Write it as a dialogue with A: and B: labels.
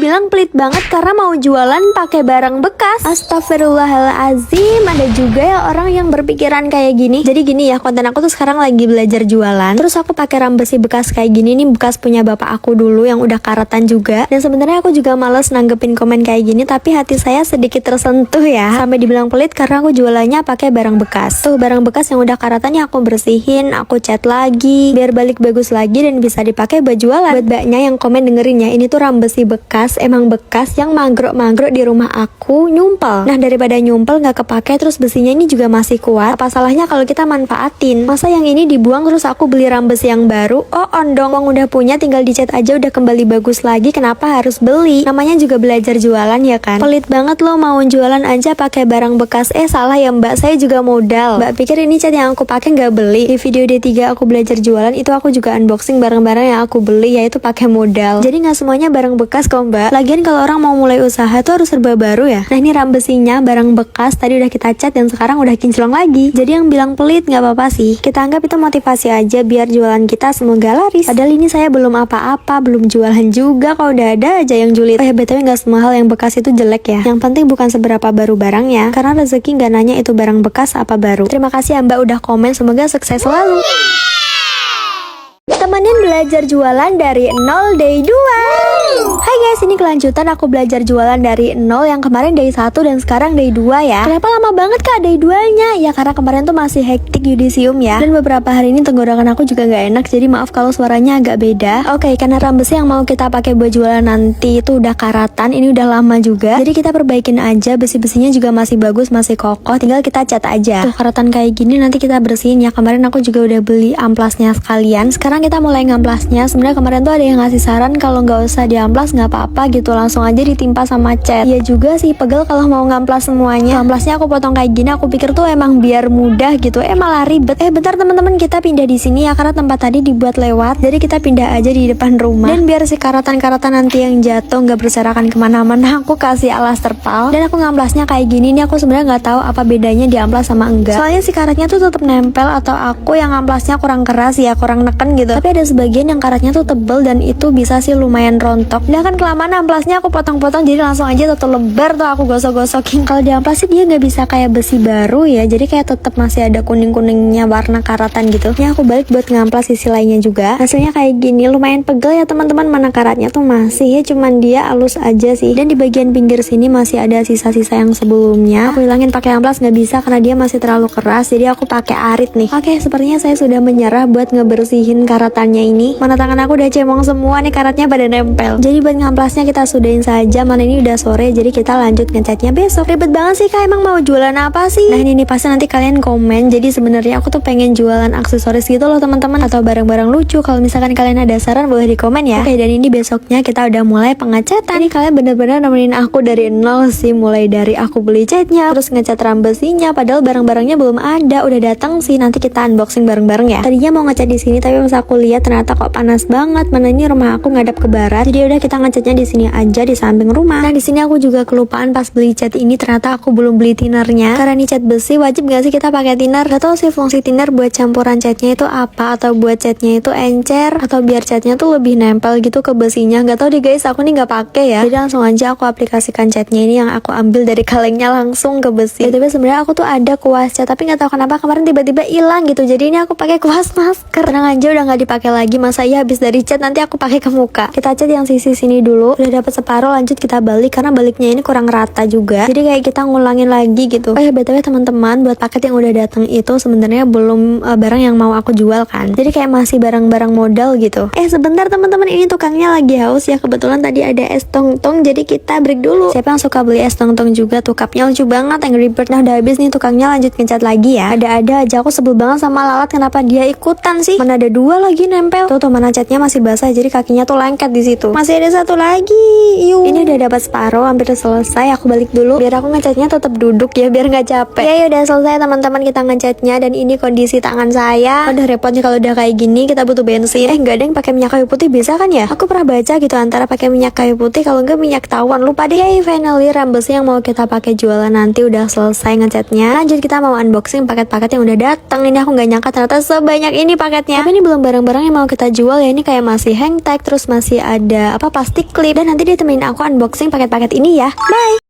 A: dibilang pelit banget karena mau jualan pakai barang bekas. Astagfirullahalazim, ada juga ya orang yang berpikiran kayak gini. Jadi gini ya, konten aku tuh sekarang lagi belajar jualan. Terus aku pakai ram besi bekas kayak gini nih, bekas punya bapak aku dulu yang udah karatan juga. Dan sebenarnya aku juga males nanggepin komen kayak gini, tapi hati saya sedikit tersentuh ya. Sampai dibilang pelit karena aku jualannya pakai barang bekas. Tuh barang bekas yang udah karatan ya aku bersihin, aku cat lagi biar balik bagus lagi dan bisa dipakai buat jualan. Buat mbaknya yang komen dengerin ya, ini tuh ram besi bekas, emang bekas yang mangrok-mangrok di rumah aku nyumpel. Nah daripada nyumpel nggak kepake, terus besinya ini juga masih kuat, apa salahnya kalau kita manfaatin? Masa yang ini dibuang terus aku beli ram besi yang baru? Oh ondong, uang udah punya tinggal dicat aja udah kembali bagus lagi, kenapa harus beli? Namanya juga belajar jualan ya kan. Pelit banget lo mau jualan aja pakai barang bekas. Salah ya mbak, saya juga modal. Mbak pikir ini cat yang aku pakai nggak beli? Di video D3 aku belajar jualan itu aku juga unboxing barang-barang yang aku beli, yaitu pakai modal. Jadi nggak semuanya barang bekas kok mbak. Lagian kalau orang mau mulai usaha tuh harus serba baru ya. Nah ini ram besinya barang bekas, tadi udah kita cat dan sekarang udah kinclong lagi. Jadi yang bilang pelit nggak apa-apa sih, kita anggap itu motivasi aja biar jualan kita semoga laris. Padahal ini saya belum apa-apa, belum jualan juga kok udah ada aja yang julid. Oh ya btw nggak semua hal yang bekas itu jelek ya. Yang penting bukan seberapa baru barangnya, karena rezeki nggak nanya itu barang bekas apa baru. Terima kasih ya mbak udah komen, semoga sukses selalu. Temenin belajar jualan dari 0 day 2. Hai guys, ini kelanjutan aku belajar jualan dari 0 yang kemarin day 1 dan sekarang day 2 ya. Kenapa lama banget kak day 2-nya? Ya karena kemarin tuh masih hektik yudisium ya. Dan beberapa hari ini tenggorokan aku juga gak enak, jadi maaf kalau suaranya agak beda. Oke, karena ram besi yang mau kita pakai buat jualan nanti itu udah karatan, ini udah lama juga. Jadi kita perbaikin aja, besi-besinya juga masih bagus, masih kokoh, tinggal kita cat aja. Tuh karatan kayak gini nanti kita bersihin ya. Kemarin aku juga udah beli amplasnya sekalian. Sekarang kita mulai ngamplasnya. Sebenarnya kemarin tuh ada yang ngasih saran kalau nggak usah diamplas nggak apa-apa gitu, langsung aja ditimpa sama cat. Iya juga sih, pegel kalau mau ngamplas semuanya. Amplasnya aku potong kayak gini, aku pikir tuh emang biar mudah gitu, malah ribet. Bentar teman-teman, kita pindah di sini ya karena tempat tadi dibuat lewat, jadi kita pindah aja di depan rumah. Dan biar si karatan-karatan nanti yang jatuh nggak berserakan kemana-mana, aku kasih alas terpal. Dan aku ngamplasnya kayak gini nih, aku sebenarnya nggak tahu apa bedanya diamplas sama enggak. Soalnya si karatnya tuh tetap nempel atau aku yang amplasnya kurang keras ya, kurang neken gitu. Tapi ada sebagian yang karatnya tuh tebel dan itu bisa sih lumayan rontok. Nah kan kelamaan amplasnya aku potong-potong, jadi langsung aja tuh lebar tuh aku gosok-gosokin. Kalau diamplas sih dia nggak bisa kayak besi baru ya, jadi kayak tetap masih ada kuning-kuningnya warna karatan gitu. Ini aku balik buat ngamplas sisi lainnya juga. Hasilnya kayak gini, lumayan pegel ya teman-teman. Mana karatnya tuh masih ya, cuman dia halus aja sih. Dan di bagian pinggir sini masih ada sisa-sisa yang sebelumnya. Aku hilangin pakai amplas nggak bisa karena dia masih terlalu keras, jadi aku pakai arit nih. Oke, sepertinya saya sudah menyerah buat ngebersihin karatannya ini. Mana tangan aku udah cemong semua nih, karatnya pada nempel. Jadi buat ngamplasnya kita sudahin saja. Mana ini udah sore, jadi kita lanjut ngecatnya besok. Ribet banget sih kak, emang mau jualan apa sih? Nah ini pasti nanti kalian komen. Jadi sebenarnya aku tuh pengen jualan aksesoris gitu loh teman-teman, atau barang-barang lucu. Kalau misalkan kalian ada saran boleh di komen ya. Oke, dan ini besoknya kita udah mulai pengecatan. Ini kalian bener-bener nemenin aku dari 0 sih, mulai dari aku beli catnya, terus ngecat ram besinya. Padahal barang-barangnya belum ada, udah datang sih. Nanti kita unboxing bareng-bareng ya. Tadinya mau ngecat di sini, tapi pas aku lihat ternyata kok panas banget. Mana ini rumah aku ngadap ke barat, jadi udah kita ngecatnya di sini aja di samping rumah. Nah di sini aku juga kelupaan pas beli cat ini, ternyata aku belum beli tinernya. Karena ini cat besi, wajib gak sih kita pakai thinner? Gak tau sih fungsi thinner buat campuran catnya itu apa, atau buat catnya itu encer, atau biar catnya tuh lebih nempel gitu ke besinya. Gak tau deh guys, aku nih gak pakai ya. Jadi langsung aja aku aplikasikan catnya ini yang aku ambil dari kalengnya langsung ke besi. Tapi sebenarnya aku tuh ada kuas cat, tapi nggak tahu kenapa kemarin tiba-tiba hilang gitu. Jadi ini aku pakai kuas masker. Tenang aja, udah nggak dipakai lagi. Masa iya habis dari cat nanti aku pakai ke muka. Kita cat yang sisi sini dulu. Udah dapat separuh, lanjut kita balik karena baliknya ini kurang rata juga. Jadi kayak kita ngulangin lagi gitu. Oh ya btw teman-teman, buat paket yang udah datang itu sebenarnya belum barang yang mau aku jual kan. Jadi kayak masih barang-barang modal gitu. Sebentar teman-teman, ini tukangnya lagi haus ya. Kebetulan tadi ada es tong-tong, jadi kita break dulu. Siapa yang suka beli es tong-tong juga, tuh cupnya lucu banget, Angry Bird. Nah udah habis nih tukangnya, lanjut ngecat lagi ya. Ada-ada aja, aku sebel banget sama lalat, kenapa dia ikutan sih? Mana ada dua lagi nempel. Tuh mana catnya masih basah, jadi kakinya tuh lengket di situ. Masih ada satu lagi. Yuk. Ini udah dapat separuh, hampir selesai. Aku balik dulu biar aku ngecatnya tetap duduk ya, biar nggak capek. Ya udah selesai teman-teman kita ngecatnya, dan ini kondisi tangan saya. Udah repotnya kalau udah kayak gini, kita butuh bensin. Nggak ada yang pakai minyak kayu putih, bisa kan ya? Aku pernah baca gitu, antara pakai minyak kayu putih kalau nggak minyak tawon, lupa deh. Finally ram besi yang mau kita pakai jualan nanti udah selesai ngecatnya. Lanjut kita mau unboxing paket-paket yang udah datang. Ini aku nggak nyangka ternyata sebanyak ini paketnya. Tapi ini belum barang-barang yang mau kita jual ya. Ini kayak masih hang tag, terus masih ada plastik clip, Udah nanti dia temenin aku unboxing paket-paket ini ya. Bye!